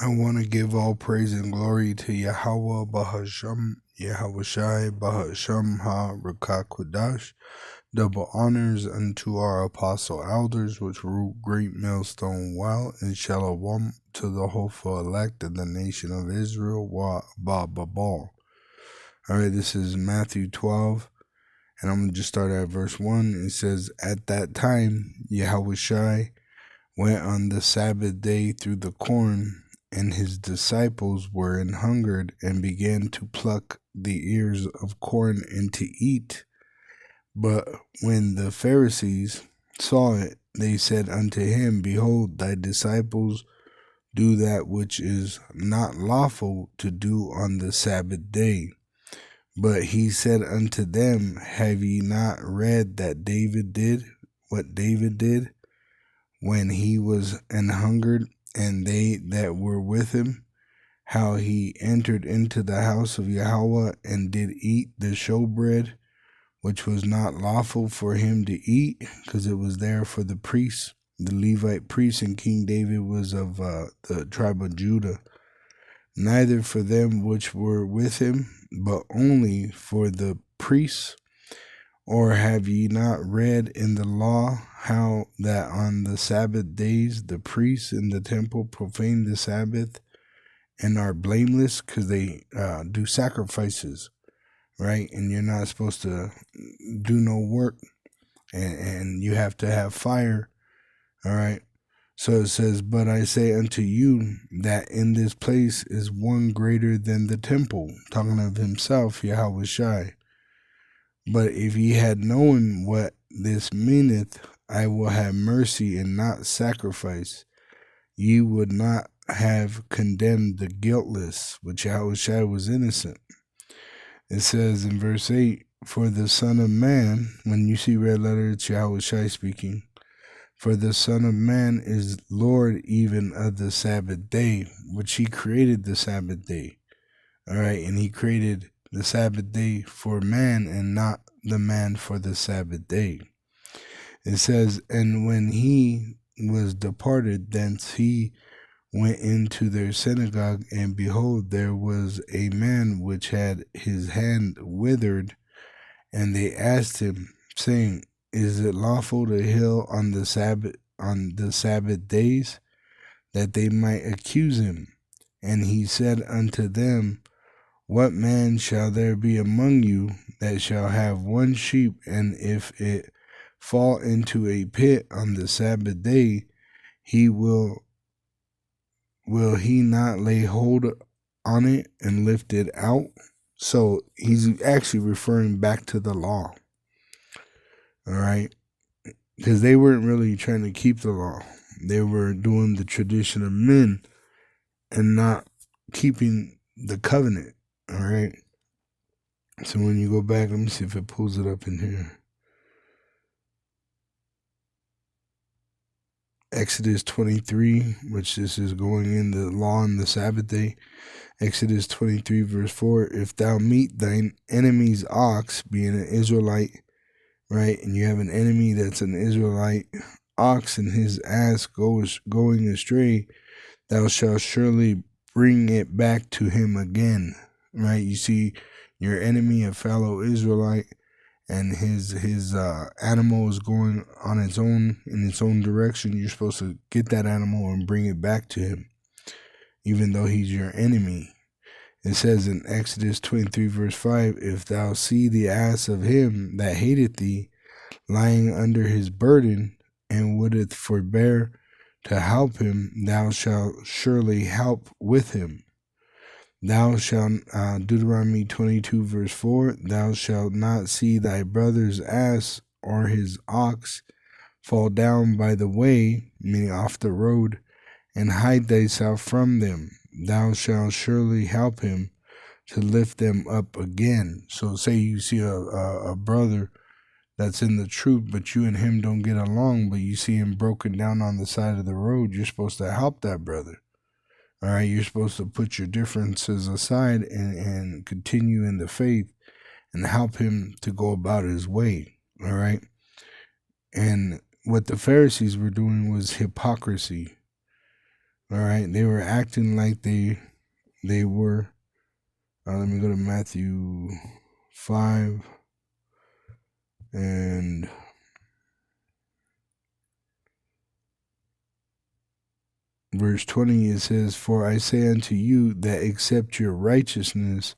I want to give all praise and glory to Yahweh Bahasham, Yahweh Shai Bahasham Ha Rakakwadash. Double honors unto our apostle elders, which rule Great Millstone Well, and Shalom to the hopeful elect of the nation of Israel, Wa Ba Babal. Alright, this is Matthew 12, and I'm going to just start at verse 1. It says, At that time, Yahweh Shai went on the Sabbath day through the corn, and his disciples were an hungered, and began to pluck the ears of corn and to eat. But when the Pharisees saw it, they said unto him, Behold, thy disciples do that which is not lawful to do on the Sabbath day. But he said unto them, Have ye not read that David did what David did, when he was an hungered, and they that were with him, how he entered into the house of Yahweh, and did eat the showbread, which was not lawful for him to eat, because it was there for the priests, the Levite priests, and King David was of the tribe of Judah. Neither for them which were with him, but only for the priests. Or have ye not read in the law how that on the Sabbath days the priests in the temple profane the Sabbath and are blameless because they do sacrifices, right? And you're not supposed to do no work, and you have to have fire, all right? So it says, But I say unto you that in this place is one greater than the temple, talking of himself, Yahweh Shai. But if ye had known what this meaneth, I will have mercy and not sacrifice, ye would not have condemned the guiltless, but Yahushua was innocent. It says in verse 8, For the Son of Man, when you see red letter, it's Yahushua speaking, For the Son of Man is Lord even of the Sabbath day, which he created the Sabbath day. All right, and he created the Sabbath day for man and not the man for the Sabbath day. It says, And when he was departed thence, he went into their synagogue, and behold, there was a man which had his hand withered, and they asked him, saying, Is it lawful to heal on the Sabbath days? That they might accuse him. And he said unto them, What man shall there be among you that shall have one sheep, and if it fall into a pit on the Sabbath day, will he not lay hold on it and lift it out? So he's actually referring back to the law. All right? Because they weren't really trying to keep the law. They were doing the tradition of men and not keeping the covenant. All right? So when you go back, let me see if it pulls it up in here. Exodus 23, which this is going in the law on the Sabbath day. Exodus 23, verse 4, If thou meet thine enemy's ox, being an Israelite, right, and you have an enemy that's an Israelite ox, and his ass going astray, thou shalt surely bring it back to him again, right? You see your enemy, a fellow Israelite, and his animal is going on its own, in its own direction. You're supposed to get that animal and bring it back to him, even though he's your enemy. It says in Exodus 23, verse 5, If thou see the ass of him that hateth thee lying under his burden, and wouldeth forbear to help him, thou shalt surely help with him. Thou shalt, Deuteronomy 22, verse 4, Thou shalt not see thy brother's ass or his ox fall down by the way, meaning off the road, and hide thyself from them. Thou shalt surely help him to lift them up again. So say you see a brother that's in the truth, but you and him don't get along, but you see him broken down on the side of the road, you're supposed to help that brother. All right, you're supposed to put your differences aside and continue in the faith and help him to go about his way. All right. And what the Pharisees were doing was hypocrisy. All right, they were acting like they were. Let me go to Matthew 5 and verse 20. It says, "For I say unto you that except your righteousness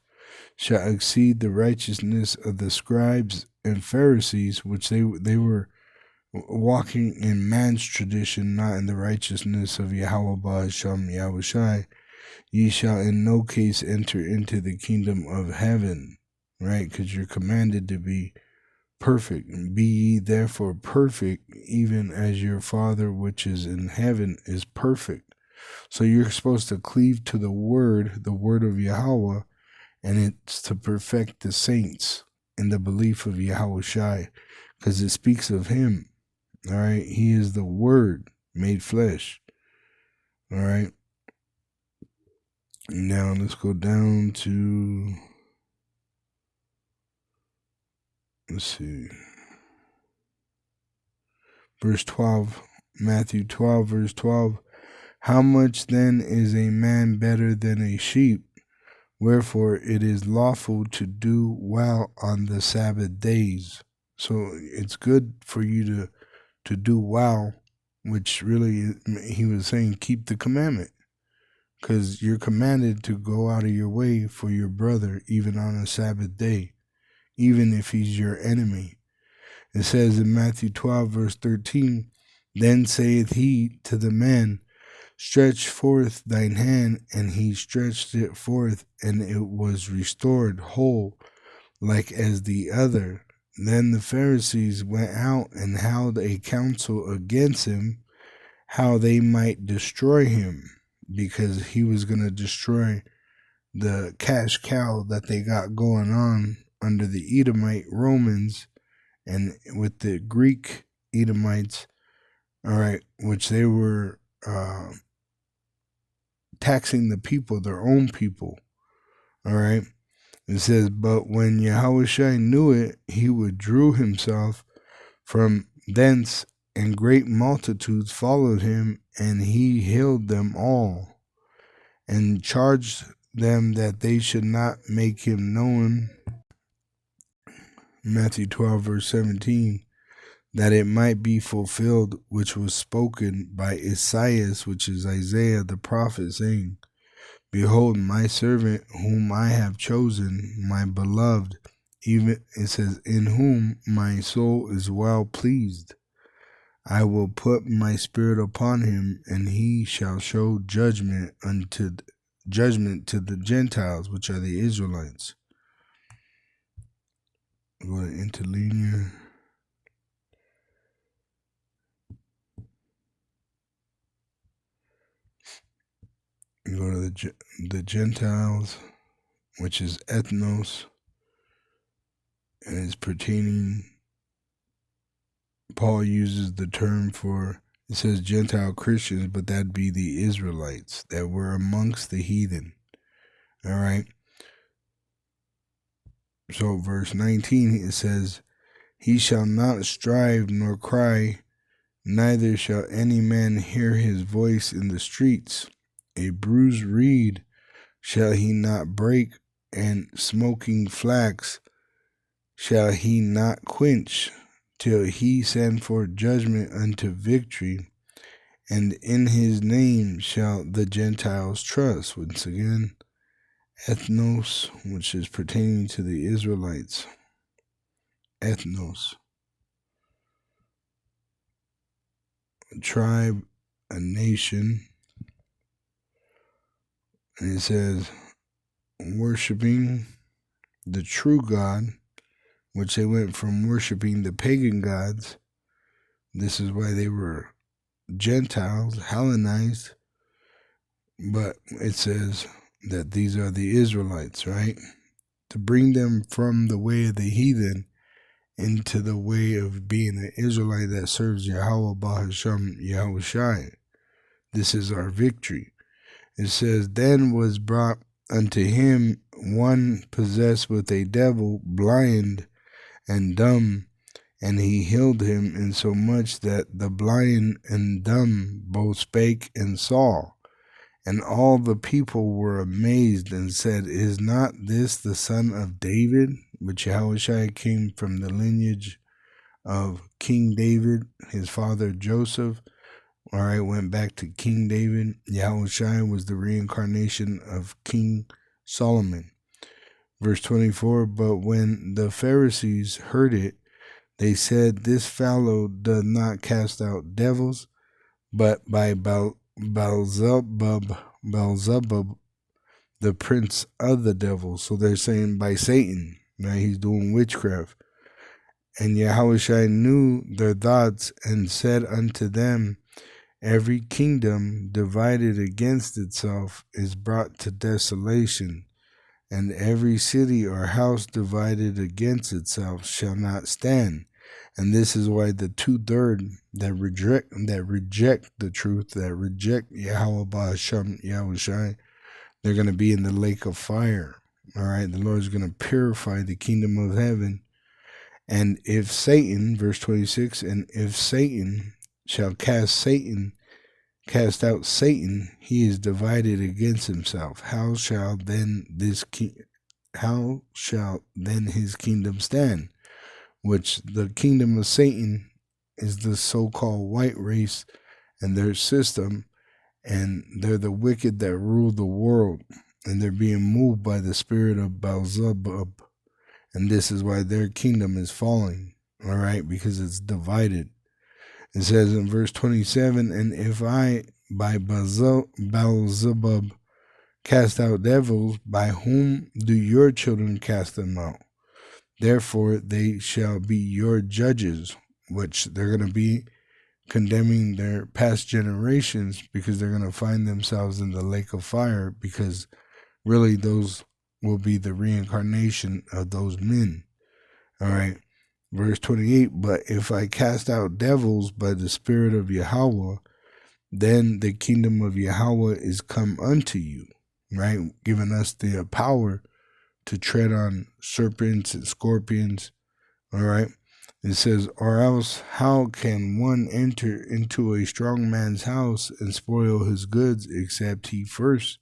shall exceed the righteousness of the scribes and Pharisees," which they were walking in man's tradition, not in the righteousness of Yahweh Ba'asham Yahushai, "ye shall in no case enter into the kingdom of heaven." Right? Because you're commanded to be perfect. "Be ye therefore perfect, even as your Father which is in heaven is perfect." So you're supposed to cleave to the word of Yahweh, and it's to perfect the saints in the belief of Yahweh Shai, because it speaks of him. All right, he is the word made flesh. All right, now let's go down to, let's see, verse 12, Matthew 12, verse 12. "How much then is a man better than a sheep? Wherefore it is lawful to do well on the Sabbath days." So it's good for you to do well, which really, he was saying, keep the commandment, because you're commanded to go out of your way for your brother, even on a Sabbath day, even if he's your enemy. It says in Matthew 12, verse 13, "Then saith he to the man, Stretch forth thine hand, and he stretched it forth, and it was restored whole, like as the other. Then the Pharisees went out and held a council against him, how they might destroy him," because he was going to destroy the cash cow that they got going on under the Edomite Romans and with the Greek Edomites, all right, which they were taxing the people, their own people, all right. It says, "But when Yahushua knew it, he withdrew himself from thence, and great multitudes followed him, and he healed them all, and charged them that they should not make him known," Matthew 12, verse 17, "that it might be fulfilled which was spoken by Isaiah," which is Isaiah the prophet, saying, "Behold, my servant whom I have chosen, my beloved," even it says, "in whom my soul is well pleased. I will put my spirit upon him, and he shall show judgment to the Gentiles," which are the Israelites. Go to interlinear. Go to the Gentiles, which is ethnos, and is pertaining. Paul uses the term for, it says Gentile Christians, but that'd be the Israelites that were amongst the heathen. All right. So verse 19, it says, "He shall not strive nor cry, neither shall any man hear his voice in the streets. A bruised reed shall he not break, and smoking flax shall he not quench, till he send forth judgment unto victory, and in his name shall the Gentiles trust." Once again, ethnos, which is pertaining to the Israelites. Ethnos. A tribe, a nation. And it says, worshiping the true God, which they went from worshiping the pagan gods. This is why they were Gentiles, Hellenized. But it says that these are the Israelites, right? To bring them from the way of the heathen into the way of being an Israelite that serves Yahweh Bahasham Yahushai. This is our victory. It says, "Then was brought unto him one possessed with a devil, blind and dumb, and he healed him, insomuch that the blind and dumb both spake and saw. And all the people were amazed and said, Is not this the son of David? Which Yahushua came from the lineage of King David, his father Joseph. All right, went back to King David. Yahushua was the reincarnation of King Solomon. Verse 24, but when the Pharisees heard it, they said, This fellow does not cast out devils, but by Beelzebub, the prince of the devils. So they're saying by Satan, right? He's doing witchcraft. And Yahushua knew their thoughts and said unto them, Every kingdom divided against itself is brought to desolation, and every city or house divided against itself shall not stand. And this is why the 2/3 that reject the truth, that reject Yahweh Ba'ashem Yahushai, they're going to be in the lake of fire. All right, the Lord is going to purify the kingdom of heaven. And if Satan, verse 26, and if Satan shall cast out Satan, he is divided against himself. How shall then his kingdom stand? Which the kingdom of Satan is the so-called white race and their system, and they're the wicked that rule the world, and they're being moved by the spirit of Beelzebub, and this is why their kingdom is falling, all right, because it's divided. It says in verse 27, and if I by Beelzebub cast out devils, by whom do your children cast them out? Therefore they shall be your judges, which they're going to be condemning their past generations, because they're going to find themselves in the lake of fire, because really those will be the reincarnation of those men. All right. Verse 28, but if I cast out devils by the spirit of Yahweh, then the kingdom of Yahweh is come unto you, right? Giving us the power to tread on serpents and scorpions, all right? It says, or else how can one enter into a strong man's house and spoil his goods, except he first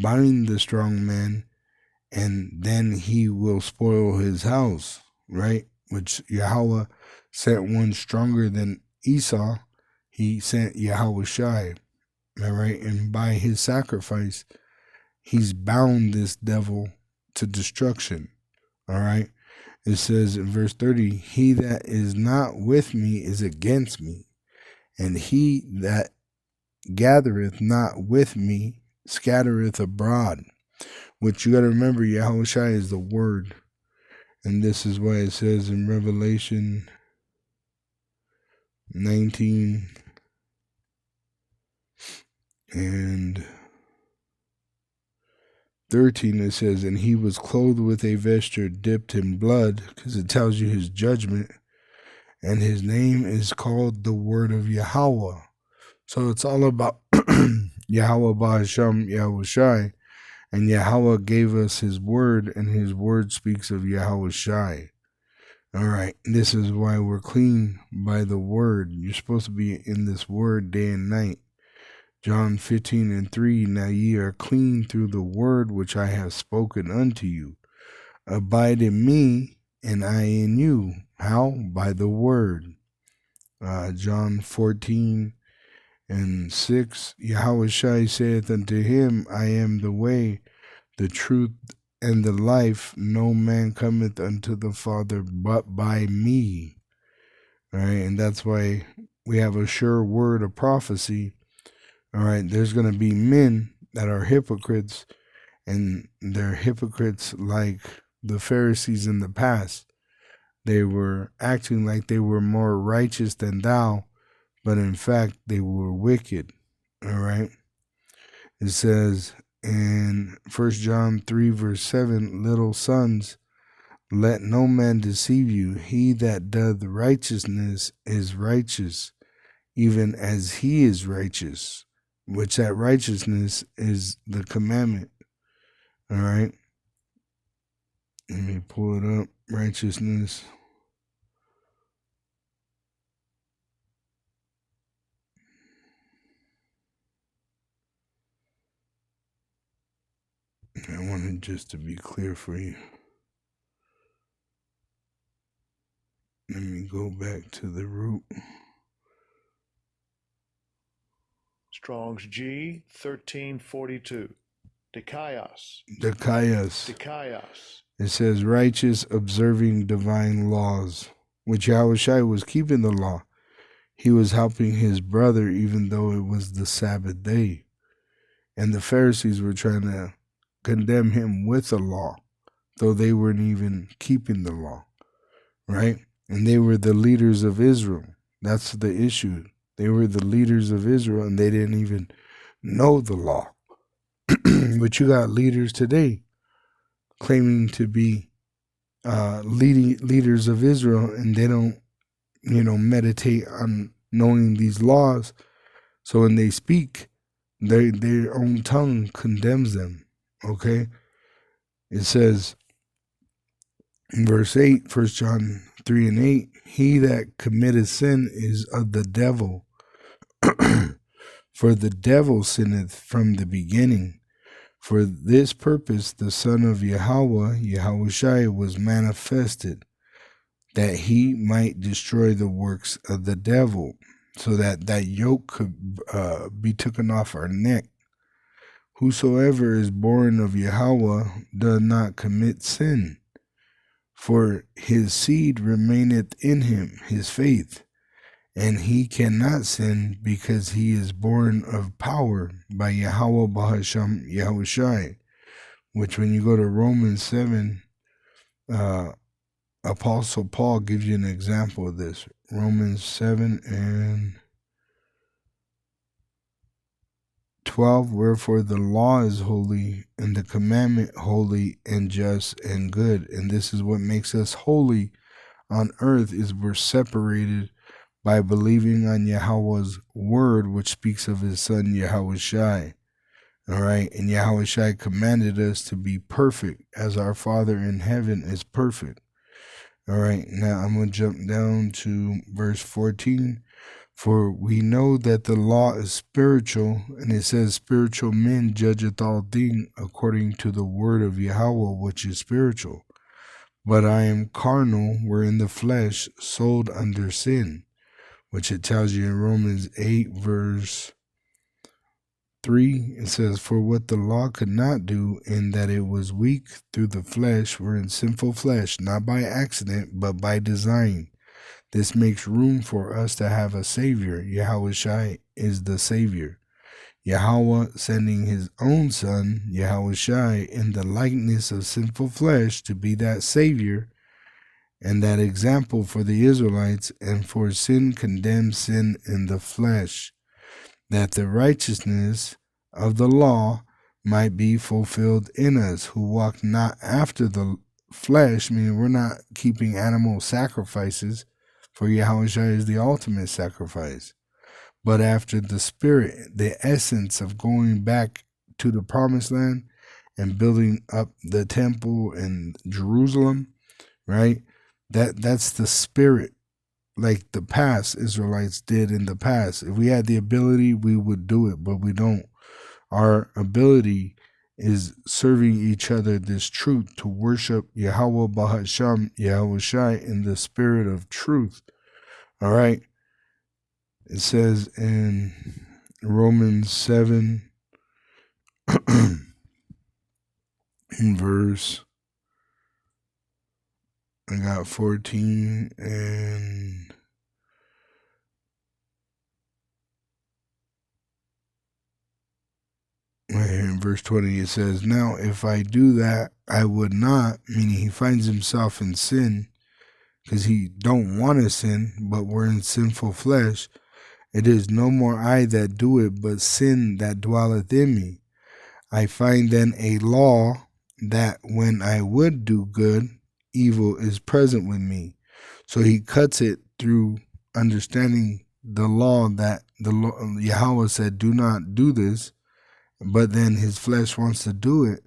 bind the strong man, and then he will spoil his house, right? Which Yahweh sent one stronger than Esau. He sent Yahushai, all right? And by his sacrifice, he's bound this devil to destruction, all right? It says in verse 30, he that is not with me is against me, and he that gathereth not with me scattereth abroad. Which you got to remember, Yahushua is the word. And this is why it says in Revelation 19 and 13, it says, and he was clothed with a vesture dipped in blood, because it tells you his judgment, and his name is called the Word of Yahweh. So it's all about Yahweh Ba'ashem Yahushai, and Yahweh gave us his word, and his word speaks of Yahushai. All right, this is why we're clean by the word. You're supposed to be in this word day and night. John 15 and 3, now ye are clean through the word which I have spoken unto you. Abide in me, and I in you. How? By the word. John 14 and 6, Yahushua saith unto him, I am the way, the truth, and the life. No man cometh unto the Father but by me. All right, and that's why we have a sure word of prophecy. All right, there's going to be men that are hypocrites, and they're hypocrites like the Pharisees in the past. They were acting like they were more righteous than thou, but in fact they were wicked. All right, it says in 1 John 3 verse 7, little sons, let no man deceive you. He that doth righteousness is righteous, even as he is righteous. Which that righteousness is the commandment. All right. Let me pull it up. Righteousness. wanted just to be clear for you. Let me go back to the root. Strong's G 1342. Dikaios. It says righteous, observing divine laws, which Yahushua was keeping the law. He was helping his brother even though it was the Sabbath day. And the Pharisees were trying to condemn him with the law, though they weren't even keeping the law, right? And they were the leaders of Israel. That's the issue. They were the leaders of Israel, and they didn't even know the law. But you got leaders today claiming to be leaders of Israel, and they don't, meditate on knowing these laws. So when they speak, their own tongue condemns them. Okay? It says in verse 8, 1 John 3 and 8, he that committeth sin is of the devil, for the devil sinneth from the beginning. For this purpose the Son of Yahweh, Yahushua, was manifested, that he might destroy the works of the devil, so that that yoke could be taken off our neck. Whosoever is born of Yahweh does not commit sin, for his seed remaineth in him, his faith, and he cannot sin because he is born of power by Yahweh Bahasham Yahushai, which when you go to Romans 7, Apostle Paul gives you an example of this. Romans 7 and 12, wherefore the law is holy, and the commandment holy and just and good. And this is what makes us holy on earth, is we're separated by believing on Yahweh's word, which speaks of his son Yahushai. All right, and Yahushai commanded us to be perfect as our Father in heaven is perfect. All right, now I'm going to jump down to verse 14. For we know that the law is spiritual, and it says, spiritual men judgeth all things according to the word of Yahweh, which is spiritual. But I am carnal, we're in the flesh, sold under sin, which it tells you in Romans 8, verse 3. It says, for what the law could not do, in that it was weak through the flesh, we're in sinful flesh, not by accident, but by design. This makes room for us to have a Savior. Yahushua is the Savior. Yahweh sending his own Son, Yahushua, in the likeness of sinful flesh to be that Savior and that example for the Israelites, and for sin condemns sin in the flesh, that the righteousness of the law might be fulfilled in us, who walk not after the flesh, meaning we're not keeping animal sacrifices, for Yahushua is the ultimate sacrifice, but after the Spirit, the essence of going back to the promised land and building up the temple in Jerusalem, right? That's the Spirit, like the past Israelites did in the past. If we had the ability, we would do it, but we don't. Our ability is serving each other this truth, to worship Yahweh Bahasham Yahushai in the spirit of truth. All right. It says in Romans 7 in verse, I got 14 and right here in verse 20, it says, now if I do that, I would not, meaning he finds himself in sin because he don't want to sin, but we're in sinful flesh. It is no more I that do it, but sin that dwelleth in me. I find then a law, that when I would do good, evil is present with me. So he cuts it through understanding the law, that Yahweh said, do not do this, but then his flesh wants to do it.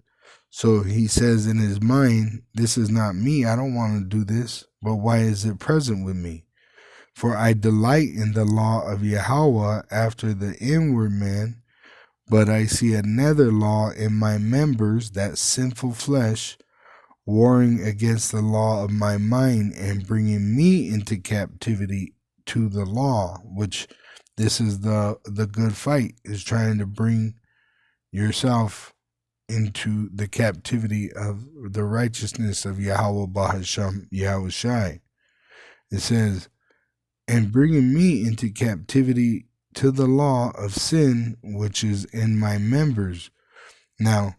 So he says in his mind, this is not me, I don't want to do this, but why is it present with me? For I delight in the law of Yahweh after the inward man, But I see another law in my members, that sinful flesh, warring against the law of my mind and bringing me into captivity to the law, which this is the good fight, is trying to bring yourself into the captivity of the righteousness of Yahweh Bahasham Yahweh Shai. It says, and bringing me into captivity to the law of sin which is in my members. Now,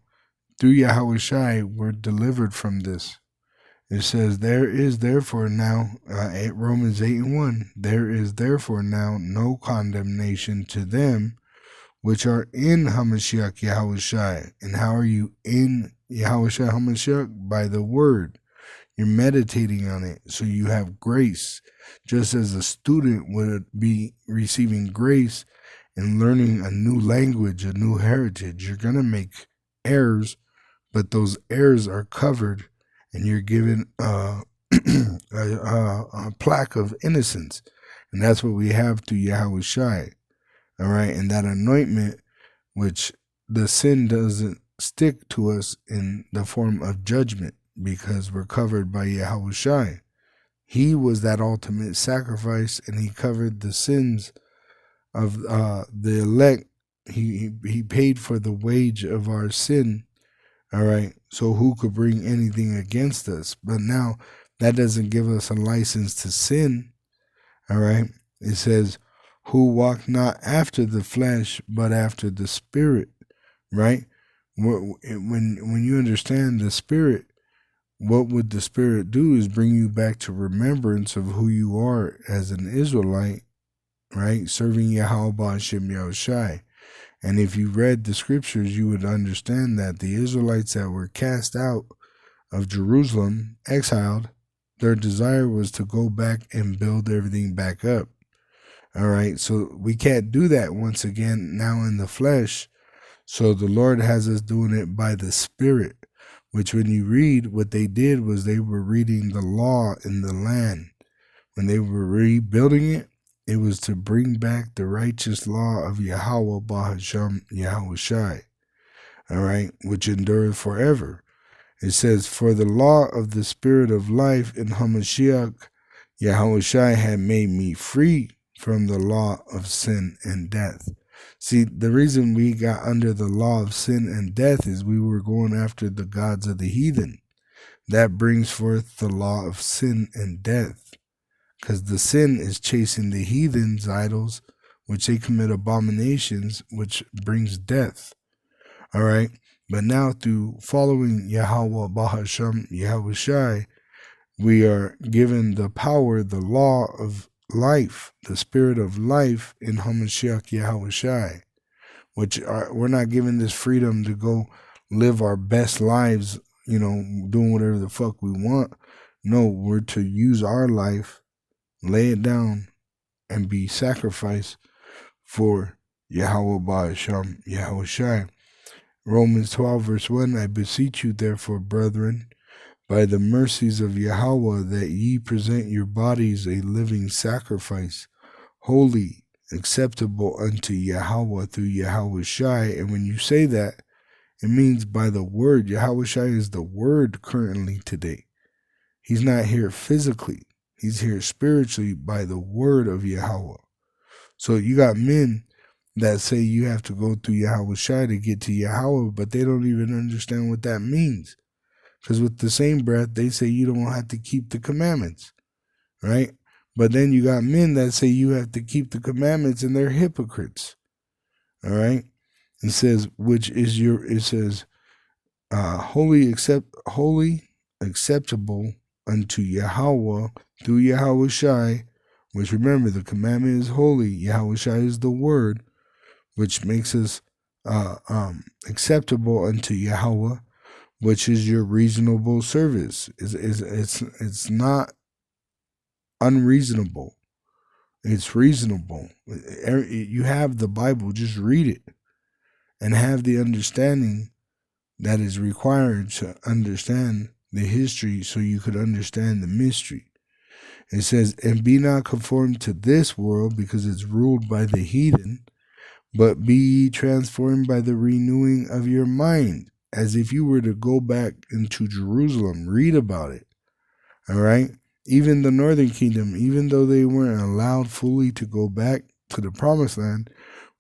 through Yahweh Shai, we're delivered from this. It says, there is therefore now, Romans 8:1, there is therefore now no condemnation to them which are in Hamashiach Yahweh Shai. And how are you in Yahweh Shai Hamashiach? By the word. You're meditating on it, so you have grace. Just as a student would be receiving grace and learning a new language, a new heritage, you're going to make errors, but those errors are covered, and you're given a plaque of innocence. And that's what we have through Yahweh Shai. All right, and that anointment, which the sin doesn't stick to us in the form of judgment, because we're covered by Yahweh Shai. He was that ultimate sacrifice, and he covered the sins of the elect. He paid for the wage of our sin. All right, so who could bring anything against us? But now that doesn't give us a license to sin. All right, it says, who walk not after the flesh, but after the spirit. Right? When you understand the spirit, what would the spirit do is bring you back to remembrance of who you are as an Israelite, right? Serving Yahweh Ba'ashem Yahushai. And if you read the scriptures, you would understand that the Israelites that were cast out of Jerusalem, exiled, their desire was to go back and build everything back up. All right, so we can't do that once again now in the flesh. So the Lord has us doing it by the Spirit, which when you read, what they did was they were reading the law in the land. When they were rebuilding it, it was to bring back the righteous law of Yahweh Bahasham Yahweh Shai, all right, which endureth forever. It says, for the law of the Spirit of life in Hamashiach Yahweh Shai had made me free from the law of sin and death. See, the reason we got under the law of sin and death is we were going after the gods of the heathen. That brings forth the law of sin and death, because the sin is chasing the heathens' idols, which they commit abominations, which brings death. All right, but now through following Yahweh Bahasham Yahweh Shai, we are given the power, the law of life, the spirit of life in Hamashiach Yahweh Shai, which we're not given this freedom to go live our best lives, doing whatever the fuck we want. No, we're to use our life, lay it down, and be sacrificed for Yahweh Ba'asham Yahweh Shai. Romans 12 verse 1, I beseech you therefore, brethren, by the mercies of Yahweh, that ye present your bodies a living sacrifice, holy, acceptable unto Yahweh through Yahweh Shai. And when you say that, it means by the word. Yahweh Shai is the word currently today. He's not here physically. He's here spiritually by the word of Yahweh. So you got men that say you have to go through Yahweh Shai to get to Yahweh, but they don't even understand what that means. Because with the same breath, they say you don't have to keep the commandments, right? But then you got men that say you have to keep the commandments, and they're hypocrites, all right? It says, holy, acceptable unto Yahweh through Yahweh Shai, which remember, the commandment is holy. Yahweh Shai is the word, which makes us acceptable unto Yahweh, which is your reasonable service. It's not unreasonable. It's reasonable. You have the Bible, just read it and have the understanding that is required to understand the history so you could understand the mystery. It says, and be not conformed to this world, because it's ruled by the heathen, but be ye transformed by the renewing of your mind. As if you were to go back into Jerusalem, read about it. All right? Even the northern kingdom, even though they weren't allowed fully to go back to the promised land,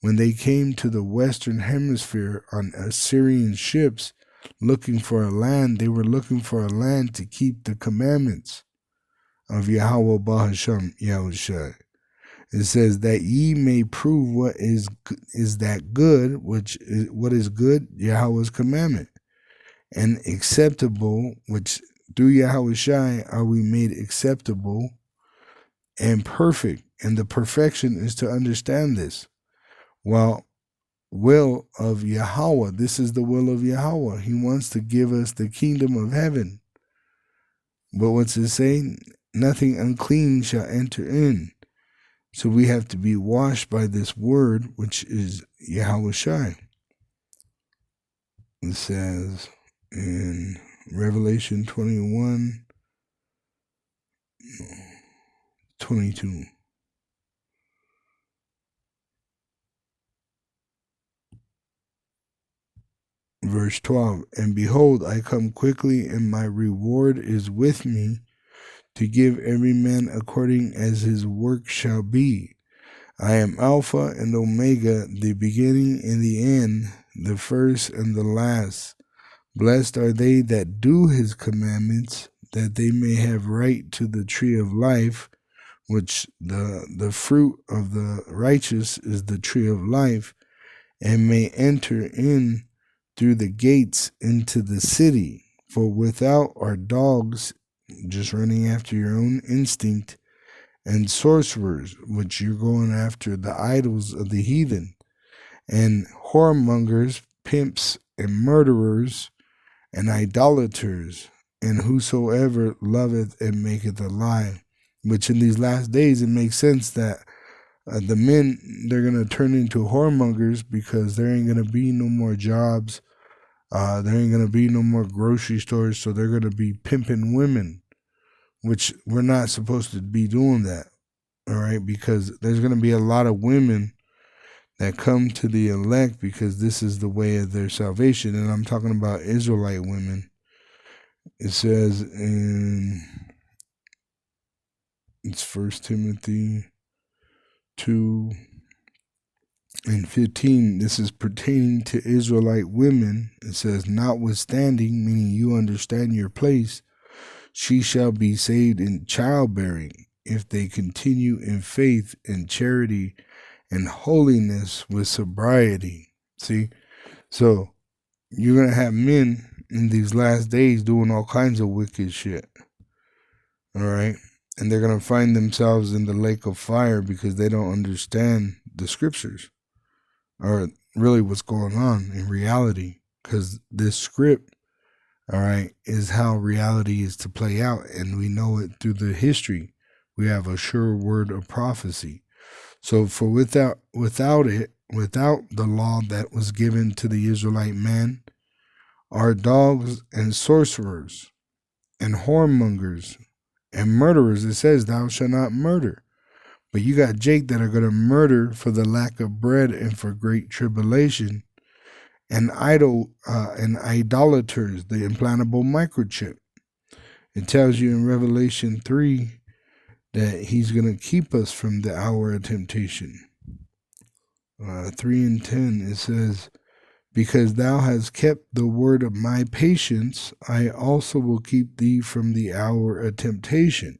when they came to the western hemisphere on Assyrian ships looking for a land, they were looking for a land to keep the commandments of Yahweh Bahasham Yahushua. It says that ye may prove what is that good, which is what is good, Yahweh's commandment, and acceptable, which through Yahushua are we made acceptable and perfect. And the perfection is to understand this. Well, will of Yahweh, this is the will of Yahweh. He wants to give us the kingdom of heaven. But what's it saying? Nothing unclean shall enter in. So we have to be washed by this word, which is Yahushua. It says in Revelation 21:22. Verse 12, and behold, I come quickly, and my reward is with me, to give every man according as his work shall be. I am Alpha and Omega, the beginning and the end, the first and the last. Blessed are they that do his commandments, that they may have right to the tree of life, which the fruit of the righteous is the tree of life, and may enter in through the gates into the city. For without are dogs, just running after your own instinct, and sorcerers, which you're going after the idols of the heathen, and whoremongers, pimps, and murderers, and idolaters, and whosoever loveth and maketh a lie. Which in these last days, it makes sense that the men, they're going to turn into whoremongers, because there ain't going to be no more jobs. There ain't going to be no more grocery stores, so they're going to be pimping women, which we're not supposed to be doing that, all right? Because there's going to be a lot of women that come to the elect because this is the way of their salvation, and I'm talking about Israelite women. It says it's 1 Timothy 2:15, this is pertaining to Israelite women. It says, notwithstanding, meaning you understand your place, she shall be saved in childbearing, if they continue in faith and charity and holiness with sobriety. See? So you're going to have men in these last days doing all kinds of wicked shit. All right? And they're going to find themselves in the lake of fire because they don't understand the scriptures, or really what's going on in reality. Because this script, all right, is how reality is to play out. And we know it through the history. We have a sure word of prophecy. So for without the law that was given to the Israelite man, are dogs and sorcerers and whoremongers and murderers. It says, thou shalt not murder. But you got Jake that are going to murder for the lack of bread and for great tribulation, and idolaters, the implantable microchip. It tells you in Revelation 3 that he's going to keep us from the hour of temptation. 3:10, it says, because thou hast kept the word of my patience, I also will keep thee from the hour of temptation.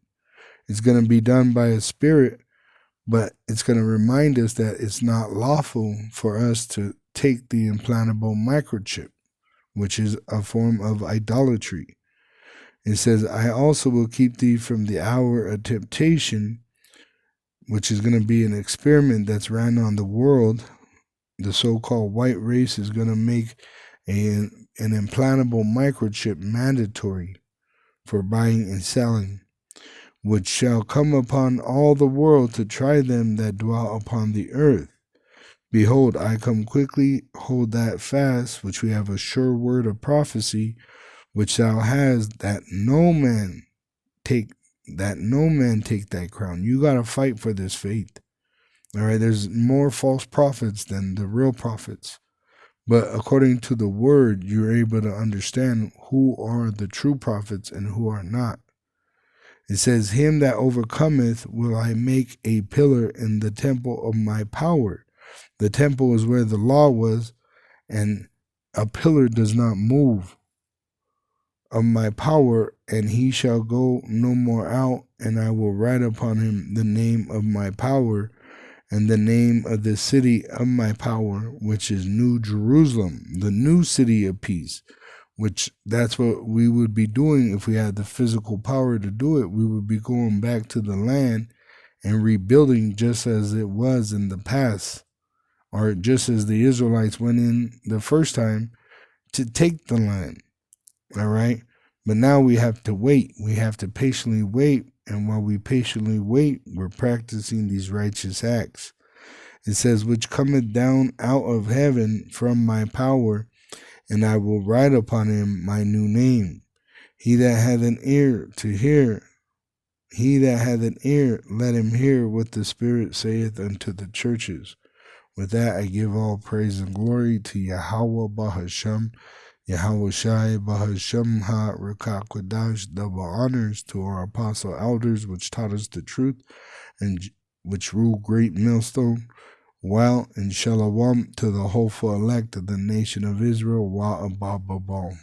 It's going to be done by a spirit, but it's going to remind us that it's not lawful for us to take the implantable microchip, which is a form of idolatry. It says, I also will keep thee from the hour of temptation, which is going to be an experiment that's ran on the world. The so-called white race is going to make an implantable microchip mandatory for buying and selling, which shall come upon all the world to try them that dwell upon the earth. Behold, I come quickly, hold that fast, which we have a sure word of prophecy, which thou hast, that no man take that crown. You got to fight for this faith. All right, there's more false prophets than the real prophets. But according to the word, you're able to understand who are the true prophets and who are not. It says, him that overcometh will I make a pillar in the temple of my power. The temple is where the law was, and a pillar does not move, of my power, and he shall go no more out, and I will write upon him the name of my power, and the name of the city of my power, which is New Jerusalem, the new city of peace, which that's what we would be doing if we had the physical power to do it. We would be going back to the land and rebuilding just as it was in the past, or just as the Israelites went in the first time to take the land. All right. But now we have to wait. We have to patiently wait. And while we patiently wait, we're practicing these righteous acts. It says, which cometh down out of heaven from my power, and I will write upon him my new name. He that hath an ear to hear, let him hear what the Spirit saith unto the churches. With that, I give all praise and glory to Yahweh Bahasham, Yahweh Shai Bahasham Ha Rakakwadash, double honors to our apostle elders, which taught us the truth, and which rule great millstone. While in Shalom to the hopeful elect of the nation of Israel, while above all.